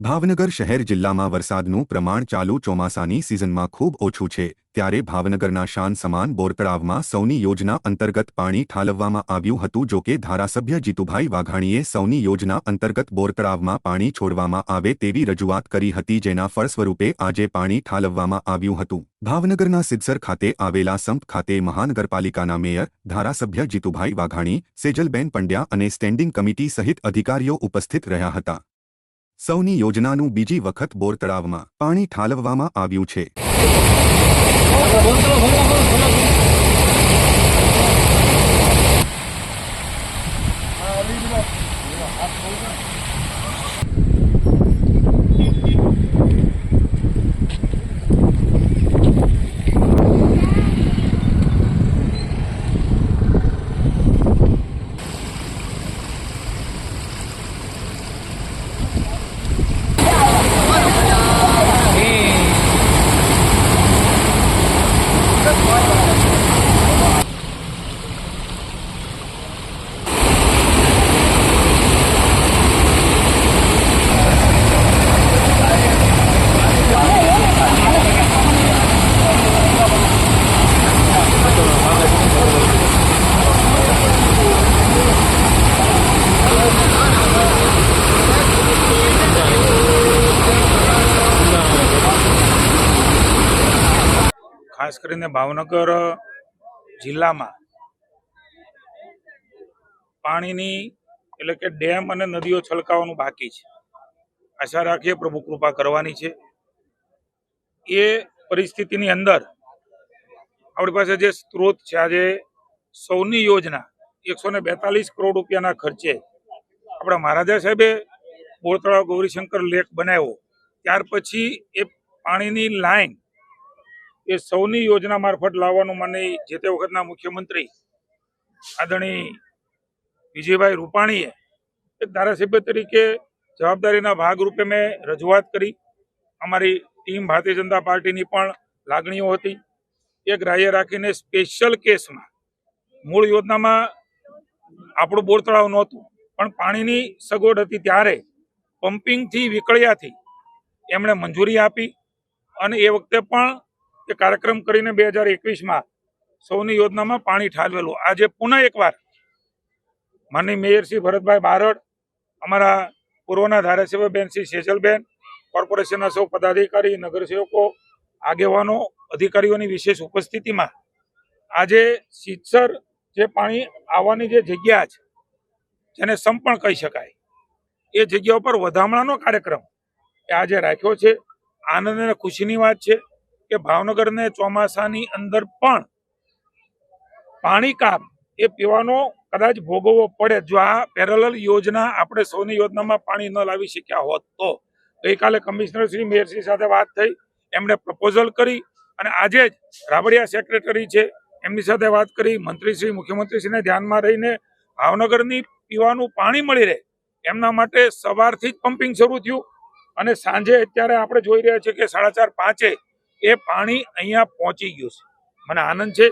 ભાવનગર શહેર જિલ્લામાં વરસાદનું પ્રમાણ ચાલુ ચોમાસાની સિઝનમાં ખૂબ ઓછું છે, ત્યારે ભાવનગરના શાન સમાન બોરતળાવમાં સૌની યોજના અંતર્ગત પાણી ઠાલવવામાં આવ્યું હતું। જો કે ધારાસભ્ય જીતુભાઈ વાઘાણીએ સૌની યોજના અંતર્ગત બોરતળાવમાં પાણી છોડવામાં આવે તેવી રજૂઆત કરી હતી, જેના ફળ સ્વરૂપે આજે પાણી ઠાલવવામાં આવ્યું હતું। ભાવનગરના સિદ્ધસર ખાતે આવેલા સંપ ખાતે મહાનગરપાલિકાના મેયર, ધારાસભ્ય જીતુભાઈ વાઘાણી, સેજલબેન પંડ્યા અને સ્ટેન્ડિંગ કમિટી સહિત અધિકારીઓ ઉપસ્થિત રહ્યા હતા। સૌની યોજનાનું બીજી વખત બોરતળાવમાં પાણી ઠાલવવામાં આવ્યું છે। ખાસ કરીને ભાવનગર જિલ્લામાં પાણીની એટલે કે ડેમ અને નદીઓ છલકાવાનું બાકી છે। આશા રાખીએ પ્રભુ કૃપા કરવાની છે। એ પરિસ્થિતિની અંદર આપણી પાસે જે સ્ત્રોત છે, આજે સૌની યોજના 142 કરોડ રૂપિયાના ખર્ચે આપણા મહારાજા સાહેબે બોરતળાવ ગૌરીશંકર લેક બનાવ્યો, ત્યાર પછી એ પાણીની લાઈન એ સૌની યોજના મારફત લાવવાનું મને જે તે વખતના મુખ્યમંત્રી આદરણીય વિજયભાઈ રૂપાણીએ એક ધારાસભ્ય તરીકે જવાબદારીના ભાગરૂપે મેં રજૂઆત કરી। અમારી ટીમ ભારતીય જનતા પાર્ટીની પણ લાગણીઓ હતી। એ ગ્રાહ્ય રાખીને સ્પેશિયલ કેસમાં મૂળ યોજનામાં આપણું બોરતળાવ નહોતું, પણ પાણીની સગવડ હતી ત્યારે પમ્પિંગથી વિકળિયાથી એમણે મંજૂરી આપી અને એ વખતે પણ એ કાર્યક્રમ કરીને 2021માં સૌની યોજનામાં પાણી ઠાલવેલું। આજે પુનઃ એકવાર માનનીય મેયર શ્રી ભરતભાઈ બારડ, અમારા પૂર્વના ધારાસભ્ય બેન શ્રી સેજલબેન, કોર્પોરેશનના સૌ પદાધિકારી, નગરસેવકો, આગેવાનો, અધિકારીઓની વિશેષ ઉપસ્થિતિમાં આજે સિદ્ધસર જે પાણી આવવાની જે જગ્યા છે, જેને સંપ પણ કહી શકાય, એ જગ્યા ઉપર વધામણાનો કાર્યક્રમ એ આજે રાખ્યો છે। આનંદ અને ખુશીની વાત છે કે ભાવનગરને ચોમાસાની અંદર પણ પાણી કાપ એ પીવાનો કદાચ ભોગવવો પડે જો આ પેરેલલ યોજના આપણે સૌની યોજનામાં પાણી ન લાવી શક્યા હોત તો। ગઈકાલે કમિશનર શ્રી, મેયર શ્રી સાથે વાત થઈ, એમણે પ્રપોઝલ કરી અને આજે જ રાબડિયા સેક્રેટરી છે એમની સાથે વાત કરી, મંત્રીશ્રી, મુખ્યમંત્રીશ્રીને ધ્યાનમાં રહીને ભાવનગરની પીવાનું પાણી મળી રહે એમના માટે સવારથી જ પમ્પિંગ શરૂ થયું અને સાંજે અત્યારે આપણે જોઈ રહ્યા છીએ કે 4:30-5 એ પાણી અહીંયા પહોંચી ગયું છે। મને આનંદ છે